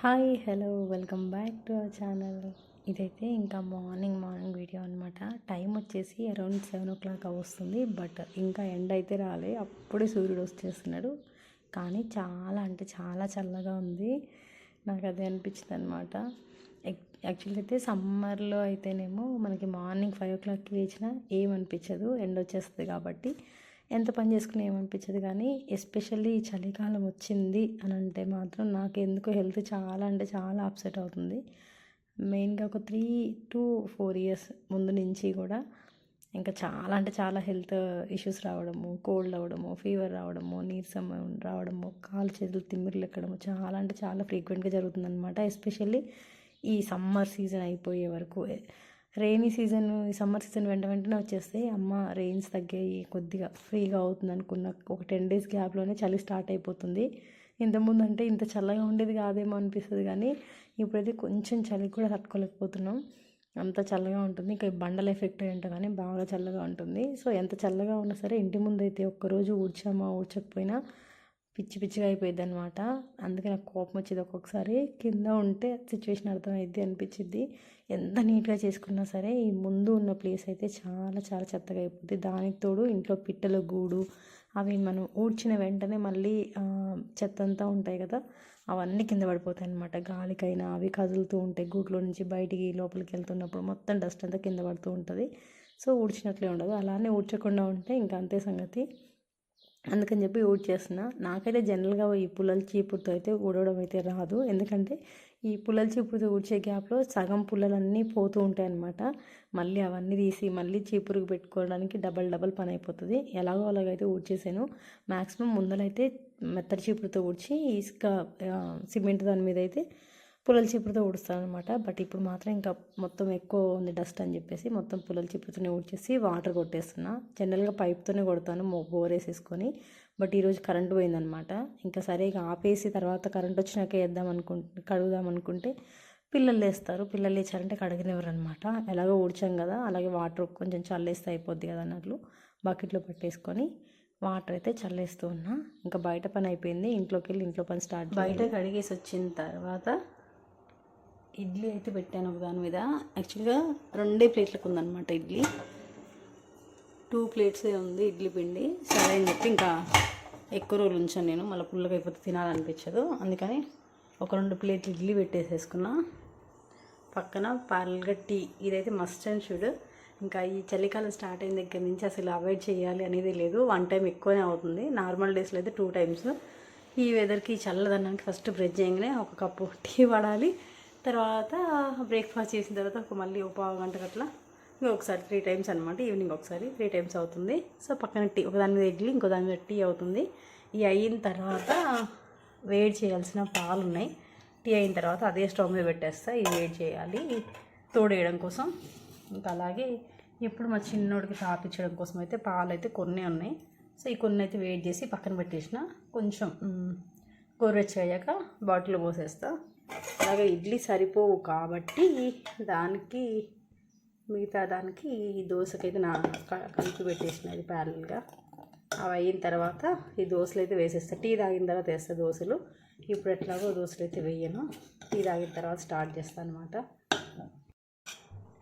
Hi hello welcome back to our channel. ఇదైతే ఇంకా morning video అనమాట. టైం వచ్చేసి అరౌండ్ 7 o'clock వస్తుంది. బట్ ఇంకా ఎండ అయితే రాలే, అప్పుడే సూర్యుడు వచ్చేస్తున్నాడు. కానీ చాలా అంటే చాలా చల్లగా ఉంది. నాకు అదే అనిపించింది అనమాట. యాక్చువల్లీ అయితే సమ్మర్లో అయితేనేమో మనకి మార్నింగ్ 5 o'clockకి లేచినా ఏమనిపించదు, ఎండ వచ్చేస్తుంది కాబట్టి ఎంత పని చేసుకుని ఏమనిపించదు. కానీ ఎస్పెషల్లీ చలికాలం వచ్చింది అని అంటే మాత్రం నాకు ఎందుకో హెల్త్ చాలా అంటే చాలా అప్సెట్ అవుతుంది. మెయిన్గా ఒక 3 to 4 years ముందు నుంచి కూడా ఇంకా చాలా అంటే చాలా హెల్త్ ఇష్యూస్ రావడము, కోల్డ్ అవ్వడము, ఫీవర్ రావడము, నీరసం రావడము, కాలు చేతులు తిమ్మిర్లు ఎక్కడము చాలా అంటే చాలా ఫ్రీక్వెంట్గా జరుగుతుందన్నమాట. ఎస్పెషల్లీ ఈ సమ్మర్ సీజన్ అయిపోయే వరకు. రెయినీ సీజన్, ఈ సమ్మర్ సీజన్ వెంటనే వచ్చేస్తే అమ్మ రెయిన్స్ తగ్గాయి, కొద్దిగా ఫ్రీగా అవుతుంది అనుకున్న ఒక 10 days గ్యాప్లోనే చలి స్టార్ట్ అయిపోతుంది. ఇంతకుముందు అంటే ఇంత చల్లగా ఉండేది కాదేమో అనిపిస్తుంది, కానీ ఇప్పుడైతే కొంచెం చలి కూడా తట్టుకోలేకపోతున్నాం. అంత చల్లగా ఉంటుంది. ఇంకా బండల ఎఫెక్ట్ ఏంటో కానీ బాగా చల్లగా ఉంటుంది. సో ఎంత చల్లగా ఉన్నా సరే ఇంటి ముందు అయితే ఒక్కరోజు ఊడ్చామా ఊడ్చకపోయినా పిచ్చి పిచ్చిగా అయిపోయింది అనమాట. అందుకే నాకు కోపం వచ్చేది ఒక్కొక్కసారి. కింద ఉంటే సిచ్యువేషన్ అర్థమైద్ది అనిపించింది. ఎంత నీట్గా చేసుకున్నా సరే ఈ ముందు ఉన్న ప్లేస్ అయితే చాలా చాలా చెత్తగా అయిపోద్ది. దానికి తోడు ఇంట్లో పిట్టల గూడు, అవి మనం ఊడ్చిన వెంటనే మళ్ళీ చెత్త అంతా ఉంటాయి కదా, అవన్నీ కింద పడిపోతాయి అనమాట. గాలికైనా అవి కదులుతూ ఉంటాయి, గూట్లో నుంచి బయటికి లోపలికి వెళ్తున్నప్పుడు మొత్తం డస్ట్ అంతా కింద పడుతూ ఉంటుంది. సో ఊడ్చినట్లే ఉండదు. అలానే ఊడ్చకుండా ఉంటే ఇంకా అంతే సంగతి. అందుకని చెప్పి ఊడ్చేస్తున్నా. నాకైతే జనరల్గా ఈ పుల్లల చీపురుతో అయితే ఊడవడం అయితే రాదు. ఎందుకంటే ఈ పుల్లల చీపురుతో ఊడ్చే గ్యాప్లో సగం పుల్లలన్నీ పోతూ ఉంటాయి అన్నమాట. మళ్ళీ అవన్నీ తీసి మళ్ళీ చీపురుకు పెట్టుకోవడానికి డబల్ పని అయిపోతుంది. ఎలాగో అలాగైతే ఊడ్చేసాను. మ్యాక్సిమం ముందలైతే మెత్తడి చీపురుతో ఊడ్చి ఇసుక సిమెంట్ దాని మీద అయితే పుల్లల చీపురుతో ఊడుస్తాను అనమాట. బట్ ఇప్పుడు మాత్రం ఇంకా మొత్తం ఎక్కువ ఉంది డస్ట్ అని చెప్పేసి మొత్తం పుల్లల చీపురుతోనే ఊడ్చేసి వాటర్ కొట్టేస్తున్నా. జనరల్గా పైప్తోనే కొడతాను బోర్ వేసేసుకొని. బట్ ఈరోజు కరెంట్ పోయిందనమాట. ఇంకా సరే ఇక ఆపేసి తర్వాత కరెంట్ వచ్చినాక కడుగుదాం అనుకుంటే పిల్లలు లేస్తారు. పిల్లలు లేచారంటే కడగనివ్వరు అనమాట. ఎలాగో ఊడ్చాం కదా, అలాగే వాటర్ కొంచెం చల్లేస్తే అయిపోద్ది కదా అన్నట్లు బకెట్లో పట్టేసుకొని వాటర్ అయితే చల్లేస్తూ ఉన్నా. ఇంకా బయట పని అయిపోయింది. ఇంట్లోకి వెళ్ళి ఇంట్లో పని స్టార్ట్. బయట కడిగేసి వచ్చిన తర్వాత ఇడ్లీ అయితే పెట్టాను ఒక దాని మీద. యాక్చువల్గా 2 ప్లేట్లకు ఉందన్నమాట ఇడ్లీ. 2 plates ఉంది ఇడ్లీ పిండి. సరే అని చెప్పి ఇంకా ఎక్కువ రోజులు ఉంచాను నేను, మళ్ళీ పుల్లగా అయిపోతే తినాలనిపించదు. అందుకని ఒక 2 plate ఇడ్లీ పెట్టేసేసుకున్నా. పక్కన పాలగా టీ. ఇదైతే మస్ట్ అండ్ షుడ్. ఇంకా ఈ చలికాలం స్టార్ట్ అయిన దగ్గర నుంచి అసలు అవాయిడ్ చేయాలి అనేది లేదు. 1 time ఎక్కువనే అవుతుంది. నార్మల్ డేస్లో అయితే 2 times. ఈ వెదర్కి చల్లదన్నానికి ఫస్ట్ బ్రష్ చేయగానే ఒక కప్పు టీ పడాలి. తర్వాత బ్రేక్ఫాస్ట్ చేసిన తర్వాత మళ్ళీ ఒక పావు గంట అట్లా ఇంకొకసారి 3 times అనమాట. ఈవినింగ్ ఒకసారి 3 times అవుతుంది. సో పక్కన టీ, ఒక దాని మీద ఇడ్లీ, ఇంకో దాని మీద టీ అవుతుంది. ఇవి అయిన తర్వాత వేడి చేయాల్సిన పాలు ఉన్నాయి. టీ అయిన తర్వాత అదే స్టవ్ మీద పెట్టేస్తా. ఇవి వేడి చేయాలి తోడేయడం కోసం. ఇంకా అలాగే ఇప్పుడు మా చిన్నోడికి తాపించడం కోసం అయితే పాలు అయితే కొన్ని ఉన్నాయి. సో ఈ కొన్ని అయితే వేడి చేసి పక్కన పెట్టేసిన. కొంచెం గోరువెచ్చగా అయ్యాక బాటిల్లో పోసేస్తా. అలాగే ఇడ్లీ సరిపోవు కాబట్టి దానికి మిగతా దానికి ఈ దోశకైతే కలిపి పెట్టేసిన ఇది ప్యారల్గా. అవి అయిన తర్వాత ఈ దోశలు అయితే వేసేస్తా. టీ తాగిన తర్వాత వేస్తా దోశలు. ఇప్పుడు ఎట్లాగో దోశలు అయితే వేయను. టీ తాగిన తర్వాత స్టార్ట్ చేస్తాను అనమాట.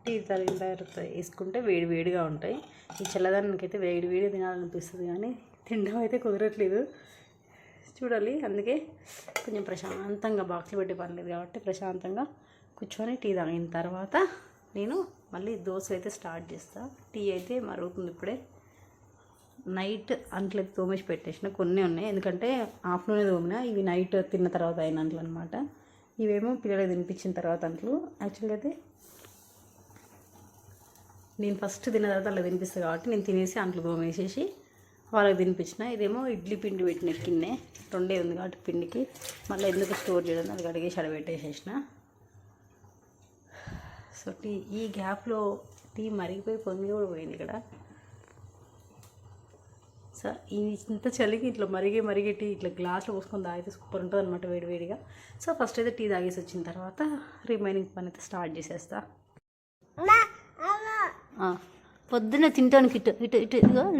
టీ తాగిన తర్వాత వేసుకుంటే వేడిగా ఉంటాయి. ఈ చల్లదనానికి అయితే వేడి తినాలనిపిస్తుంది, కానీ తినడం అయితే కుదరట్లేదు. చూడాలి. అందుకే కొంచెం ప్రశాంతంగా బాక్స్లో పెట్టే పని లేదు కాబట్టి ప్రశాంతంగా కూర్చొని టీ తాగిన తర్వాత నేను మళ్ళీ దోశ అయితే స్టార్ట్ చేస్తాను. టీ అయితే మరుగుతుంది ఇప్పుడే. నైట్ అంట్లు తోమేసి పెట్టేసిన, కొన్ని ఉన్నాయి ఎందుకంటే ఆఫ్టర్నూనే తోమినా. ఇవి నైట్ తిన్న తర్వాత అయిన అంట్లు అనమాట. ఇవేమో పిల్లలకు తినిపించిన తర్వాత అంట్లు. యాక్చువల్గా అయితే నేను ఫస్ట్ తిన్న తర్వాత అలా తినిపిస్తాను కాబట్టి నేను తినేసి అంట్లు తోమేసేసి వాళ్ళకి తినిపించిన. ఇదేమో ఇడ్లీ పిండి పెట్టిన కిన్నే 2 ఉంది కాబట్టి పిండికి మళ్ళీ ఎందుకు స్టోర్ చేయడం, అది కడిగేసి అడబెట్టేసేసిన. సో ఈ గ్యాప్లో టీ మరిగిపోయి పొంగి కూడా పోయింది ఇక్కడ. సో ఇంత చలికి ఇట్లా మరిగే టీ ఇట్లా గ్లాస్లో పోసుకొని తాగితే సూపర్ ఉంటుంది అనమాట వేడిగా. సో ఫస్ట్ అయితే టీ తాగేసి వచ్చిన తర్వాత రిమైనింగ్ పని అయితే స్టార్ట్ చేసేస్తా. పొద్దున్న తింటానికి ఇటు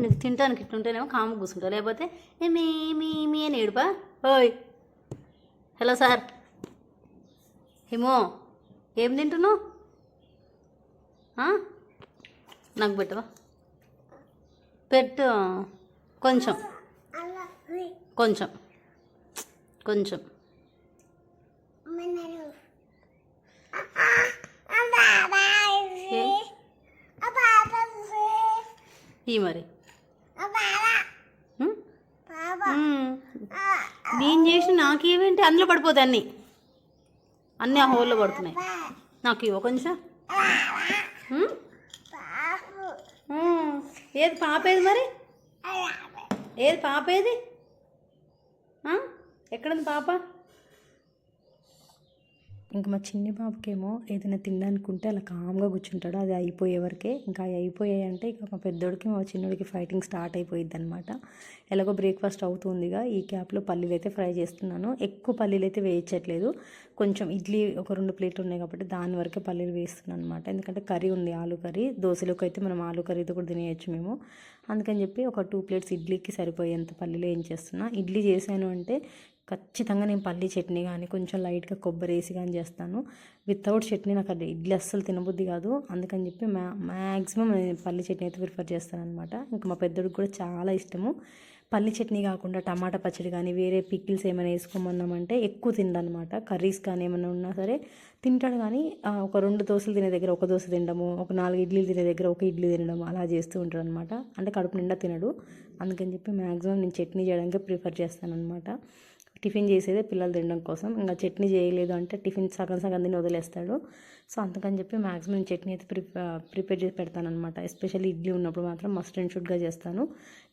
నీకు తింటానికి ఇట్టు ఉంటేనేమో కాము కూర్చుంటా, లేకపోతే మీ అని ఏడుపా. ఓయ్ హలో సార్ ఏమో ఏం తింటున్నావు? నాకు పెట్టవా? పెట్టు. కొంచెం కొంచెం కొంచెం ఈ మరి నేను చేసి నాకేమేంటి అందులో పడిపోతాయి అన్నీ ఆ హోల్లో పడుతున్నాయి. నాకు ఇవ్వ కొంచెం. ఏది పాప ఏది మరి? ఏది పాప ఏది? ఎక్కడుంది పాప? ఇంకా మా చిన్ని బాబుకేమో ఏదైనా తినడానికుంటే అలా కామ్గా కూర్చుంటాడు. అది అయిపోయే వరకే. ఇంకా అవి అయిపోయాయి అంటే ఇక మా పెద్దోడికి మా చిన్నోడికి ఫైటింగ్ స్టార్ట్ అయిపోయింది అనమాట. ఎలాగో బ్రేక్ఫాస్ట్ అవుతుందిగా ఈ గ్యాప్లో పల్లీలు అయితే ఫ్రై చేస్తున్నాను. ఎక్కువ పల్లీలు అయితే వేయించట్లేదు. కొంచెం ఇడ్లీ ఒక 2 ప్లేట్లు ఉన్నాయి కాబట్టి దాని వరకే పల్లీలు వేస్తున్నాను అనమాట. ఎందుకంటే కర్రీ ఉంది, ఆలు కర్రీ. దోశలోకి అయితే మనం ఆలు కర్రీతో కూడా తినేయచ్చు మేము. అందుకని చెప్పి ఒక 2 ప్లేట్స్ ఇడ్లీకి సరిపోయేంత పల్లీలు వేయించేస్తున్నా. ఇడ్లీ చేశాను అంటే ఖచ్చితంగా నేను పల్లీ చట్నీ కానీ కొంచెం లైట్గా కొబ్బరి వేసి కానీ చేస్తాను. వితౌట్ చట్నీ నాకు అది ఇడ్లీ అస్సలు తినబుద్ధి కాదు. అందుకని చెప్పి మ్యాక్సిమం నేను పల్లీ చట్నీ అయితే ప్రిఫర్ చేస్తాను అనమాట. ఇంకా మా పెద్దోడికి కూడా చాలా ఇష్టము. పల్లీ చట్నీ కాకుండా టమాటా పచ్చడి కానీ వేరే పికిల్స్ ఏమైనా వేసుకోమన్నామంటే ఎక్కువ తినడనమాట. కర్రీస్ కానీ ఏమైనా ఉన్నా సరే తింటాడు. కానీ ఒక 2 దోశలు తినే దగ్గర ఒక దోశ తినడము, ఒక 4 ఇడ్లీలు తినే దగ్గర ఒక ఇడ్లీ తినడం అలా చేస్తూ ఉంటాడు అనమాట. అంటే కడుపు నిండా తినడు. అందుకని చెప్పి మ్యాక్సిమం నేను చట్నీ చేయడానికి ప్రిఫర్ చేస్తాను అనమాట. టిఫిన్ చేసేదే పిల్లలు తినడం కోసం. ఇంకా చట్నీ చేయలేదు అంటే టిఫిన్ సగం సగం తిని వదిలేస్తాడు. సో అందుకని చెప్పి మ్యాక్సిమం చట్నీ అయితే ప్రిపేర్ చేసి పెడతాను అనమాట. ఎస్పెషల్లీ ఇడ్లీ ఉన్నప్పుడు మాత్రం మస్ట్ అండ్ షుడ్గా చేస్తాను.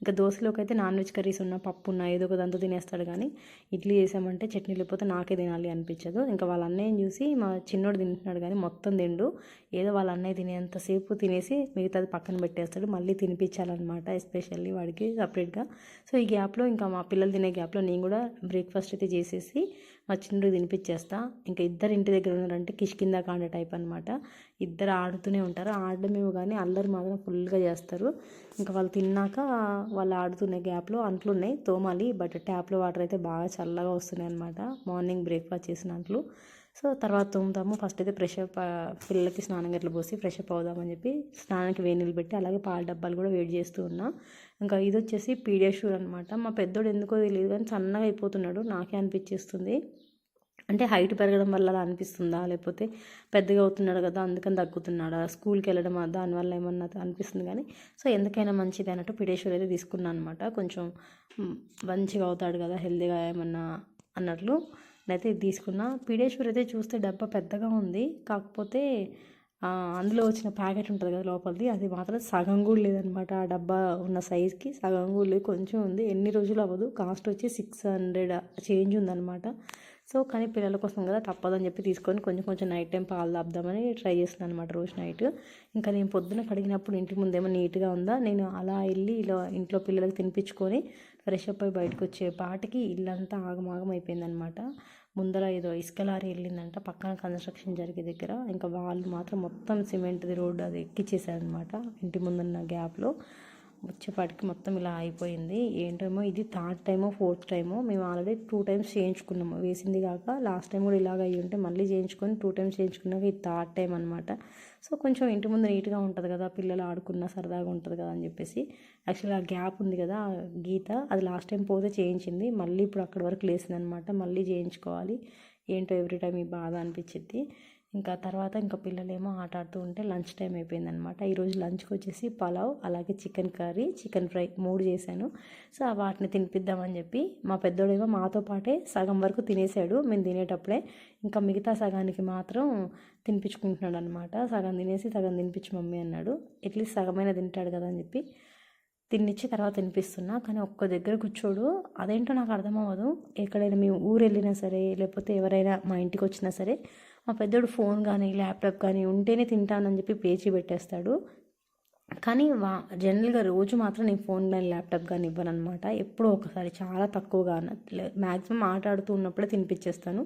ఇంకా దోశలోకి అయితే నాన్ వెజ్ కర్రీస్ ఉన్న పప్పు ఉన్న ఏదో ఒక దాంతో తినేస్తాడు. కానీ ఇడ్లీ చేసామంటే చట్నీ లేకపోతే నాకే తినాలి అనిపించదు. ఇంకా వాళ్ళ అన్నయ్యని చూసి మా చిన్నోడు తింటున్నాడు కానీ మొత్తం తిండు. ఏదో వాళ్ళ అన్నయ్య తినేంతసేపు తినేసి మిగతాది పక్కన పెట్టేస్తాడు. మళ్ళీ తినిపించాలన్నమాట ఎస్పెషల్లీ వాడికి సపరేట్గా. సో ఈ గ్యాప్లో ఇంకా మా పిల్లలు తినే గ్యాప్లో నేను కూడా బ్రేక్ఫాస్ట్ అయితే చేసేసి మా చిన్నోడికి తినిపించేస్తా. ఇంకా ఇద్దరు ఇంటి దగ్గర ఉన్నారంటే కిష్కిందా కాండ టైప్ అనమాట. ఇద్దరు ఆడుతూనే ఉంటారు. ఆడడమేమో కానీ అల్లరి మాత్రం ఫుల్గా చేస్తారు. ఇంకా వాళ్ళు తిన్నాక వాళ్ళు ఆడుతున్న గ్యాప్లో అంట్లు ఉన్నాయి తోమాలి. బట్ ట్యాప్లో వాటర్ అయితే బాగా చల్లగా వస్తున్నాయి అనమాట. మార్నింగ్ బ్రేక్ఫాస్ట్ చేసిన అంట్లు. సో తర్వాత తోముతాము. ఫస్ట్ అయితే పిల్లలకి స్నానం గట్ల పోసి ఫ్రెష్ అప్ అవుదామని చెప్పి స్నానానికి వేడి నీళ్ళు పెట్టి అలాగే పాల డబ్బాలు కూడా వేడి చేస్తూ ఉన్నా. ఇంకా ఇది వచ్చేసి పీడియాష్యూర్ అనమాట. మా పెద్దోడు ఎందుకో తెలియదు కానీ సన్నగా అయిపోతున్నాడు. నాకే అనిపించేస్తుంది. అంటే హైట్ పెరగడం వల్ల అలా అనిపిస్తుందా, లేకపోతే పెద్దగా అవుతున్నాడు కదా అందుకని తగ్గుతున్నాడా, స్కూల్కి వెళ్ళడం దానివల్ల ఏమన్నా అనిపిస్తుంది. కానీ సో ఎందుకైనా మంచిది అన్నట్టు పీడియాష్యూర్ అయితే తీసుకున్నాను అనమాట. కొంచెం మంచిగా అవుతాడు కదా హెల్తీగా ఏమన్నా అన్నట్లు అయితే ఇది తీసుకున్నా. పీడియాష్యూర్ అయితే చూస్తే డబ్బా పెద్దగా ఉంది. కాకపోతే అందులో వచ్చిన ప్యాకెట్ ఉంటుంది కదా లోపలిది, అది మాత్రం సగం కూడా లేదనమాట. ఆ డబ్బా ఉన్న సైజ్కి సగం కూడా లేదు, కొంచెం ఉంది. ఎన్ని రోజులు అవ్వదు. కాస్ట్ వచ్చి 600 చేంజ్ ఉందన్నమాట. సో కానీ పిల్లల కోసం కదా తప్పదని చెప్పి తీసుకొని కొంచెం కొంచెం నైట్ టైం పాలు తాపుదామని ట్రై చేస్తున్నాను అనమాట రోజు నైట్. ఇంకా నేను పొద్దున కడిగినప్పుడు ఇంటి ముందేమో నీట్గా ఉందా, నేను అలా వెళ్ళి ఇలా ఇంట్లో పిల్లలకి తినిపించుకొని ఫ్రెష్ అప్ అయి బయటకు వచ్చే పాటికి ఇల్లంతా ఆగమాగం అయిపోయిందనమాట. ముందర ఏదో ఇసుక లారీ వెళ్ళిందంట పక్కన కన్స్ట్రక్షన్ జరిగే దగ్గర. ఇంకా వాళ్ళు మాత్రం మొత్తం సిమెంట్ది రోడ్డు అది ఎక్కిచ్చేసారనమాట ఇంటి ముందున్న గ్యాప్లో. వచ్చేపాటికి మొత్తం ఇలా అయిపోయింది. ఏంటేమో ఇది 3rd టైమో 4th టైమో. మేము ఆల్రెడీ 2 times చేయించుకున్నాము. వేసింది కాక లాస్ట్ టైం కూడా ఇలాగ అయ్యి ఉంటే మళ్ళీ చేయించుకొని 2 times చేయించుకున్నాక ఇది 3rd టైం అనమాట. సో కొంచెం ఇంటి ముందు నీట్గా ఉంటుంది కదా, పిల్లలు ఆడుకున్న సరదాగా ఉంటుంది కదా అని చెప్పేసి. యాక్చువల్లీ ఆ గ్యాప్ ఉంది కదా గీత, అది లాస్ట్ టైం పోతే చేయించింది. మళ్ళీ ఇప్పుడు అక్కడి వరకు లేసిందనమాట. మళ్ళీ చేయించుకోవాలి. ఏంటో ఎవ్రీ టైం ఈ బాధ అనిపించింది. ఇంకా తర్వాత ఇంకా పిల్లలేమో ఆట ఆడుతూ ఉంటే లంచ్ టైం అయిపోయిందనమాట. ఈరోజు లంచ్కి వచ్చేసి పలావ్ అలాగే చికెన్ కర్రీ, చికెన్ ఫ్రై 3 చేశాను. సో వాటిని తినిపిద్దామని చెప్పి మా పెద్దోడేమో మాతో పాటే సగం వరకు తినేసాడు మేము తినేటప్పుడే. ఇంకా మిగతా సగానికి మాత్రం తినిపించుకుంటున్నాడు అనమాట. సగం తినేసి సగం తినిపించు మమ్మీ అన్నాడు. అట్లీస్ట్ సగమైనా తింటాడు కదా అని చెప్పి తినిచ్చి తర్వాత తినిపిస్తున్నా. కానీ ఒక్క దగ్గర కూర్చోడు. అదేంటో నాకు అర్థమవ్వదు. ఎక్కడైనా మేము ఊరు వెళ్ళినా సరే లేకపోతే ఎవరైనా మా ఇంటికి వచ్చినా సరే మా పెద్దోడు ఫోన్ కానీ ల్యాప్టాప్ కానీ ఉంటేనే తింటానని చెప్పి పేచీ పెట్టేస్తాడు. కానీ జనరల్గా రోజు మాత్రం నేను ఫోన్ కానీ ల్యాప్టాప్ కానీ ఇవ్వను అనమాట. ఎప్పుడో ఒకసారి చాలా తక్కువగా మ్యాక్సిమం ఆట ఆడుతూ ఉన్నప్పుడే తినిపించేస్తాను.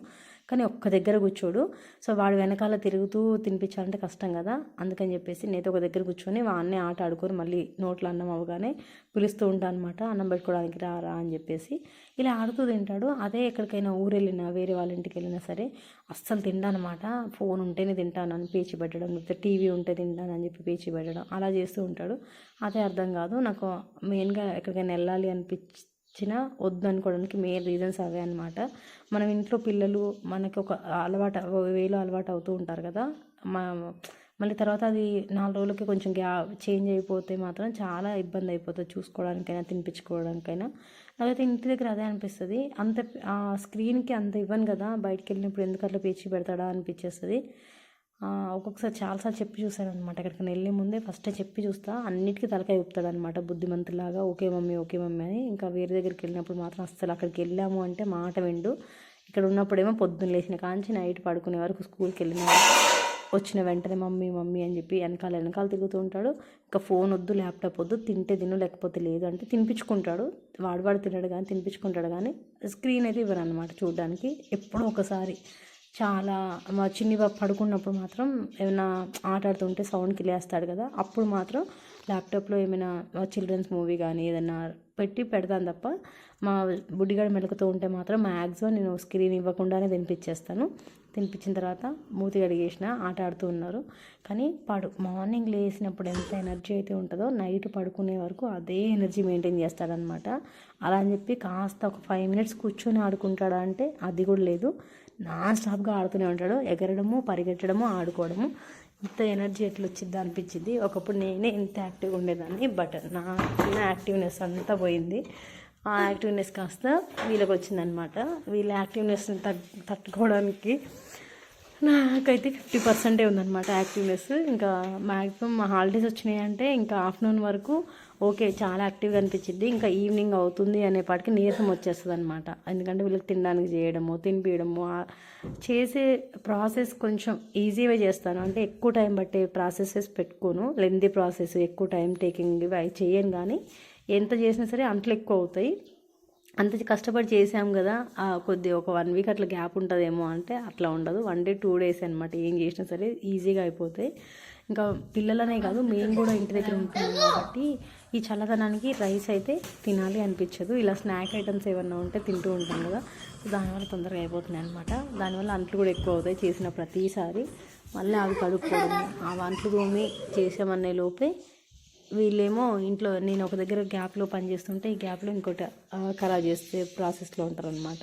కానీ ఒక్క దగ్గర కూర్చోడు. సో వాడు వెనకాల తిరుగుతూ తినిపించాలంటే కష్టం కదా, అందుకని చెప్పేసి నేతో ఒక దగ్గర కూర్చొని వాడినే ఆట ఆడుకొని మళ్ళీ నోట్లో అన్నం అవగానే పిలుస్తూ ఉంటాను అనమాట, అన్నం పెట్టుకోవడానికి రా రా అని చెప్పేసి. ఇలా ఆడుతూ తింటాడు. అదే ఎక్కడికైనా ఊరు వెళ్ళినా వేరే వాళ్ళ ఇంటికి వెళ్ళినా సరే అస్సలు తింటానమాట. ఫోన్ ఉంటేనే తింటాను అని పేచి పెట్టడం, లేకపోతే టీవీ ఉంటే తింటాను అని చెప్పి పేచి పెట్టడం అలా చేస్తూ ఉంటాడు. అదే అర్థం కాదు నాకు. మెయిన్గా ఎక్కడికైనా వెళ్ళాలి అనిపించినా వద్దు అనుకోవడానికి మెయిన్ రీజన్స్ అవే అనమాట. మనం ఇంట్లో పిల్లలు మనకి ఒక అలవాటు వేలో అలవాటు అవుతూ ఉంటారు కదా, మళ్ళీ తర్వాత అది 4 రోజులకి కొంచెం చేంజ్ అయిపోతే మాత్రం చాలా ఇబ్బంది అయిపోతుంది, చూసుకోవడానికైనా తినిపించుకోవడానికైనా. నాకైతే ఇంటి దగ్గర అదే అనిపిస్తుంది. అంత స్క్రీన్కి అంత ఇవ్వను కదా, బయటికి వెళ్ళినప్పుడు ఎందుకు అట్లా పేచి పెడతాడా అనిపించేస్తుంది. ఒక్కొక్కసారి చాలాసార్లు చెప్పి చూశాను అనమాట. ఎక్కడికైనా వెళ్ళే ముందే ఫస్ట్ చెప్పి చూస్తా, అన్నిటికీ తలకాయ ఊపుతాడు అనమాట బుద్ధిమంతులాగా. ఓకే మమ్మీ ఓకే మమ్మీ అని. ఇంకా వేరే దగ్గరికి వెళ్ళినప్పుడు మాత్రం అస్సలు అక్కడికి వెళ్ళాము అంటే మాట విండు. ఇక్కడ ఉన్నప్పుడేమో పొద్దున్న లేచిన కాంచి నైట్ పడుకునే వరకు స్కూల్కి వెళ్ళిన వచ్చిన వెంటనే మమ్మీ మమ్మీ అని చెప్పి వెనకాల తిరుగుతూ ఉంటాడు. ఇంకా ఫోన్ వద్దు, ల్యాప్టాప్ వద్దు, తింటే తిను లేకపోతే లేదు అంటే తినిపించుకుంటాడు. వాడు తినడు కానీ తినిపించుకుంటాడు, కానీ స్క్రీన్ అయితే ఇవ్వను అనమాట చూడడానికి. ఎప్పుడో ఒకసారి చాలా మా చిన్ని బాబు పడుకున్నప్పుడు మాత్రం ఏమైనా ఆట ఆడుతుంటే సౌండ్కి లేస్తాడు కదా, అప్పుడు మాత్రం ల్యాప్టాప్లో ఏమైనా చిల్డ్రన్స్ మూవీ కానీ ఏదైనా పెడతాను తప్ప, మా బుడ్డిగాడు మెలకుతూ ఉంటే మాత్రం మ్యాక్సిమం నేను స్క్రీన్ ఇవ్వకుండానే తినిపించేస్తాను. తినిపించిన తర్వాత మూతి కడిగేసిన ఆట ఆడుతూ ఉన్నారు. కానీ మార్నింగ్ లేసినప్పుడు ఎంత ఎనర్జీ అయితే ఉంటుందో నైట్ పడుకునే వరకు అదే ఎనర్జీ మెయింటైన్ చేస్తాడనమాట. అలా అని చెప్పి కాస్త ఒక 5 minutes కూర్చొని ఆడుకుంటాడా అంటే అది కూడా లేదు, నాన్ స్టాప్గా ఆడుతూనే ఉంటాడు. ఎగరడము, పరిగెట్టడము, ఆడుకోవడము. ఇంత ఎనర్జీ ఎట్లా వచ్చింది అనిపించింది. ఒకప్పుడు నేనే ఇంత యాక్టివ్గా ఉండేదాన్ని, బట్ నా చిన్న యాక్టివ్నెస్ అంతా పోయింది. ఆ యాక్టివ్నెస్ కాస్త వీళ్ళకి వచ్చిందనమాట. వీళ్ళ యాక్టివ్నెస్ని తట్టుకోవడానికి నాకైతే 50% ఉందన్నమాట యాక్టివ్నెస్. ఇంకా మ్యాక్సిమం హాలిడేస్ వచ్చినాయంటే ఇంకా ఆఫ్టర్నూన్ వరకు ఓకే చాలా యాక్టివ్గా అనిపించింది. ఇంకా ఈవినింగ్ అవుతుంది అనేపాటికి నీరసం వచ్చేస్తుంది అనమాట. ఎందుకంటే వీళ్ళకి తినడానికి చేయడము, తినిపించడము, చేసే ప్రాసెస్ కొంచెం ఈజీగా చేస్తాను. అంటే ఎక్కువ టైం పట్టే ప్రాసెసెస్ పెట్టుకోను, లెంతీ ప్రాసెస్ ఎక్కువ టైం టేకింగ్ అవి చేయను. కానీ ఎంత చేసినా సరే అంట్లు ఎక్కువ అవుతాయి. అంత కష్టపడి చేసాం కదా, కొద్దిగా ఒక 1 week అట్లా గ్యాప్ ఉంటుందేమో అంటే అట్లా ఉండదు. 1 day 2 days అనమాట. ఏం చేసినా సరే ఈజీగా అయిపోతాయి. ఇంకా పిల్లలనే కాదు మేము కూడా ఇంటి దగ్గర ఉంటున్నాం కాబట్టి ఈ చల్లదనానికి రైస్ అయితే తినాలి అనిపించదు. ఇలా స్నాక్ ఐటమ్స్ ఏమన్నా ఉంటే తింటూ ఉంటాం కదా, దానివల్ల తొందరగా అయిపోతున్నాయి అనమాట. దానివల్ల అంట్లు కూడా ఎక్కువ అవుతాయి చేసిన ప్రతిసారి. మళ్ళీ అవి కడుక్కోవడం, ఆ అంట్లు తోమి చేసామనే లోపే వీళ్ళేమో ఇంట్లో నేను ఒక దగ్గర గ్యాప్లో పని చేస్తుంటే ఈ గ్యాప్లో ఇంకోటి ఖరాబ్ చేస్తే ప్రాసెస్లో ఉంటారనమాట.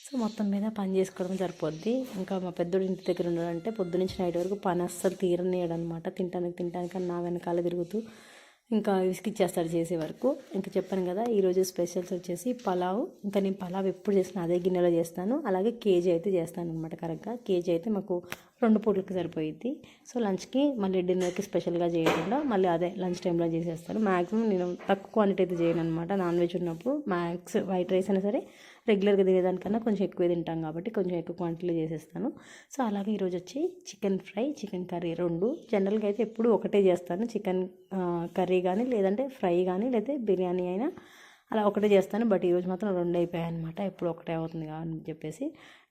సో మొత్తం మీద పని చేసుకోవడం సరిపోద్ది. ఇంకా మా పెద్దోడు ఇంటి దగ్గర ఉన్నాడంటే పొద్దునుంచి నైట్ వరకు పని అస్సలు తీరనియడు అనమాట. తింటానికి నా వెనకాల తిరుగుతూ ఇంకా విసిగిచ్చేస్తాడు చేసే వరకు. ఇంకా చెప్పాను కదా ఈరోజు స్పెషల్స్ వచ్చేసి పలావ్. ఇంకా నేను పలావ్ ఎప్పుడు చేసినా అదే గిన్నెలో చేస్తాను. అలాగే కేజీ అయితే చేస్తాను అనమాట. కరెక్ట్గా కేజీ అయితే మాకు 2 పూటలకి సరిపోయిద్ది. సో లంచ్కి మళ్ళీ డిన్నర్కి స్పెషల్గా చేయకుండా మళ్ళీ అదే లంచ్ టైంలో చేసేస్తాను. మ్యాక్సిమం నేను తక్కువ క్వాంటిటీ అయితే చేయను అనమాట. నాన్ వెజ్ ఉన్నప్పుడు వైట్ రైస్ అయినా సరే రెగ్యులర్గా తినేదానికన్నా కొంచెం ఎక్కువ తింటాం కాబట్టి కొంచెం ఎక్కువ క్వాంటిటీలో చేసేస్తాను. సో అలాగే ఈరోజు వచ్చి చికెన్ ఫ్రై, చికెన్ కర్రీ 2. జనరల్గా అయితే ఎప్పుడు ఒకటే చేస్తాను, చికెన్ కర్రీ కానీ లేదంటే ఫ్రై కానీ లేకపోతే బిర్యానీ అయినా అలా ఒకటే చేస్తాను. బట్ ఈరోజు మాత్రం 2 అయిపోయాయి అనమాట. ఎప్పుడు ఒకటే అవుతుంది అని చెప్పేసి.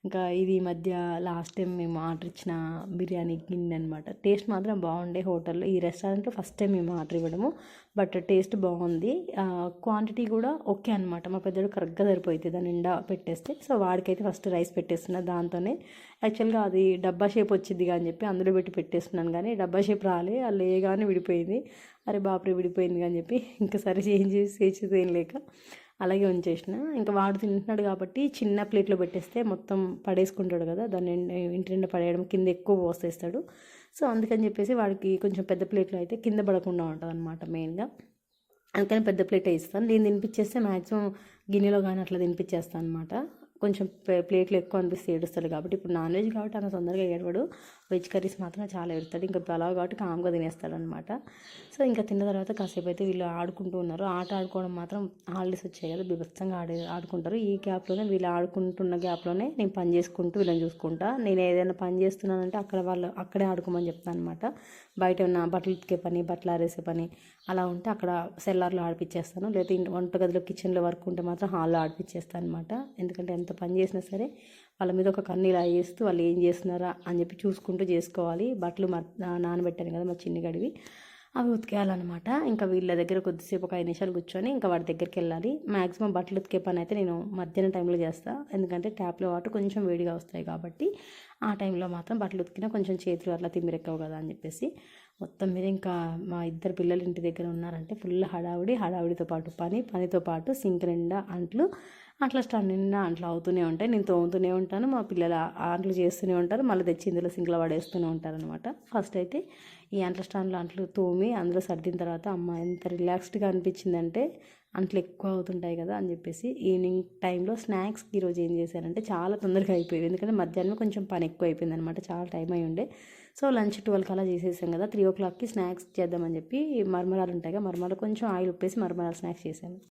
ఇంకా ఇది ఈ మధ్య లాస్ట్ టైం మేము ఆర్డర్ ఇచ్చిన బిర్యానీ గిన్నె అనమాట. టేస్ట్ మాత్రం బాగుండే హోటల్లో. ఈ రెస్టారెంట్లో ఫస్ట్ టైం మేము ఆర్డర్ ఇవ్వడము, బట్ టేస్ట్ బాగుంది. క్వాంటిటీ కూడా ఓకే అనమాట. మా పెద్దోడు కరెక్ట్గా సరిపోయింది దాని నిండా పెట్టేస్తే. సో వాడికైతే ఫస్ట్ రైస్ పెట్టేస్తున్నా దాంతోనే. యాక్చువల్గా అది డబ్బా షేప్ వచ్చింది అని చెప్పి అందులో పెట్టి పెట్టేస్తున్నాను, కానీ డబ్బా షేప్ రాలే, అది లేగానే విడిపోయింది. అరే బాపురే విడిపోయింది అని చెప్పి ఇంకా సరే చేంజ్ చేసేది ఏం లేక అలాగే ఉంచేసిన. ఇంకా వాడు తింటున్నాడు కాబట్టి చిన్న ప్లేట్లో పెట్టేస్తే మొత్తం పడేసుకుంటాడు కదా, దాన్ని ఇంటి నిండా పడేయడం, కింద ఎక్కువ పోసేస్తాడు. సో అందుకని చెప్పేసి వాడికి కొంచెం పెద్ద ప్లేట్లో అయితే కింద పడకుండా ఉంటుంది అనమాట మెయిన్గా. అందుకని పెద్ద ప్లేటే ఇస్తాను. నేను తినిపించేస్తే మ్యాక్సిమం గిన్నెలో కానీ అట్లా తినిపించేస్తాను అనమాట. కొంచెం ప్లేట్లు ఎక్కువ అనిపిస్తే ఏడుస్తాడు కాబట్టి. ఇప్పుడు నాన్ వెజ్ కాబట్టి అంత తొందరగా ఏడవాడు, వెజ్ కర్రీస్ మాత్రం చాలా ఏడుతాడు. ఇంకా పలావ్ కాబట్టి కామ్గా తినేస్తాడు అనమాట. సో ఇంకా తిన్న తర్వాత కాసేపు అయితే వీళ్ళు ఆడుకుంటూ ఉన్నారు. ఆట ఆడుకోవడం మాత్రం హాలిడేస్ వచ్చాయి కదా బీభత్సంగా ఆడుకుంటారు. ఈ గ్యాప్లోనే వీళ్ళు ఆడుకుంటున్న గ్యాప్లోనే నేను పని చేసుకుంటూ వీళ్ళని చూసుకుంటా. నేను ఏదైనా పని చేస్తున్నానంటే అక్కడే ఆడుకోమని చెప్తాను అనమాట. బయట ఉన్న బట్టలు ఉతికే పని, బట్టలు ఆరేసే పని అలా ఉంటే అక్కడ సెల్లార్లో ఆడిపించేస్తాను. లేదా వంటగదిలో కిచెన్లో వర్క్ ఉంటే మాత్రం హాల్లో ఆడిపించేస్తాను అనమాట. ఎందుకంటే ఎంత పని చేసినా సరే వాళ్ళ మీద ఒక కన్ను ఇలా వేస్తూ వాళ్ళు ఏం చేస్తున్నారా అని చెప్పి చూసుకుంటూ చేసుకోవాలి. బట్టలు నానబెట్టాను కదా మా చిన్ని గడివి, అవి ఉతికేయాలన్నమాట. ఇంకా వీళ్ళ దగ్గర కొద్దిసేపు ఒక 5 నిమిషాలు కూర్చొని ఇంకా వాడి దగ్గరికి వెళ్ళాలి. మ్యాక్సిమం బట్టలు ఉతికే పని అయితే నేను మధ్యాహ్నం టైంలో చేస్తాను, ఎందుకంటే ట్యాప్లో వాటర్ కొంచెం వేడిగా వస్తాయి కాబట్టి ఆ టైంలో మాత్రం బట్టలు ఉతికినా కొంచెం చేతులు అట్లా తిమ్మిరెక్కవు కదా అని చెప్పేసి. మొత్తం మీద ఇంకా మా ఇద్దరు పిల్లలు ఇంటి దగ్గర ఉన్నారంటే ఫుల్ హడావుడితో పాటు పనితో పాటు సింక్ నిండా అంట్లు, అట్లా స్టవ్ నిండా అంట్లు అవుతూనే ఉంటాయి. నేను తోముతూనే ఉంటాను, మా పిల్లలు అంట్లు చేస్తూనే ఉంటారు, మళ్ళీ తెచ్చి ఇందులో సింక్లో పడేస్తూనే ఉంటారు అనమాట. ఫస్ట్ అయితే ఈ అంట్ల స్టాండ్లో అంట్లు తోమి అందులో సర్దిన తర్వాత అమ్మ ఎంత రిలాక్స్డ్గా అనిపించిందంటే, అంట్లు ఎక్కువ అవుతుంటాయి కదా అని చెప్పేసి ఈవినింగ్ టైంలో స్నాక్స్కి ఈరోజు ఏం చేశానంటే చాలా తొందరగా అయిపోయింది, ఎందుకంటే మధ్యాహ్నం కొంచెం పని ఎక్కువ అయిపోయింది అనమాట, చాలా టైం అయి ఉండే. సో లంచ్ 12 కల్లా చేసేసాం కదా, 3 o'clockకి స్నాక్స్ చేద్దామని చెప్పి మరమరాలు ఉంటాయి కదా, మరమరాలు కొంచెం ఆయిల్ ఉప్పేసి మరమరాలు స్నాక్స్ చేశాను.